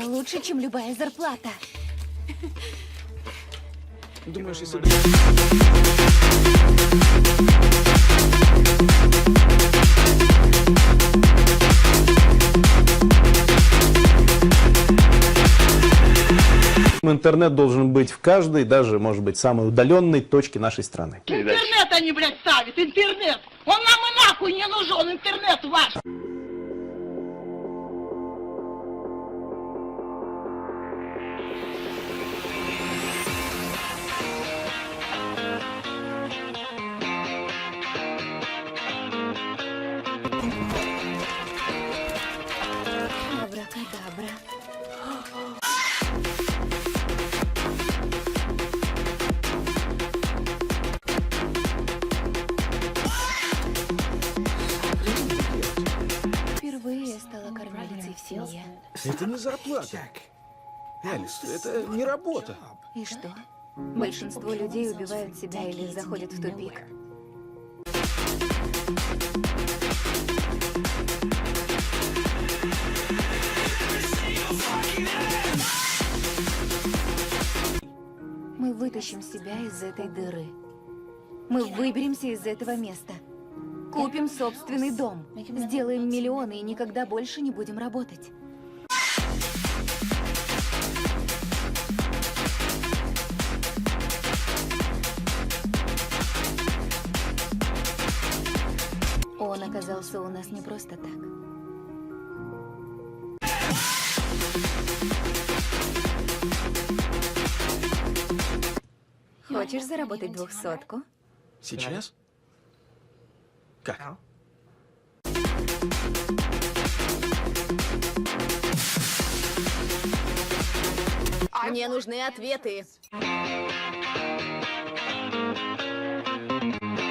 Это лучше, чем любая зарплата. Думаешь, если... Интернет должен быть в каждой, даже, может быть, самой удаленной точке нашей страны. Интернет они, блядь, ставят, интернет! Он нам и нахуй не нужен, интернет ваш! Абракадабра. Впервые я стала кормилицей в семье. Это не зарплата. Элис, это не работа. И что? Большинство людей убивают себя или заходят в тупик. Мы вытащим себя из этой дыры. Мы выберемся из этого места. Купим собственный дом. Сделаем миллионы и никогда больше не будем работать. Он оказался у нас не просто так. Хочешь заработать 200-ку? Сейчас? Как? Мне нужны ответы.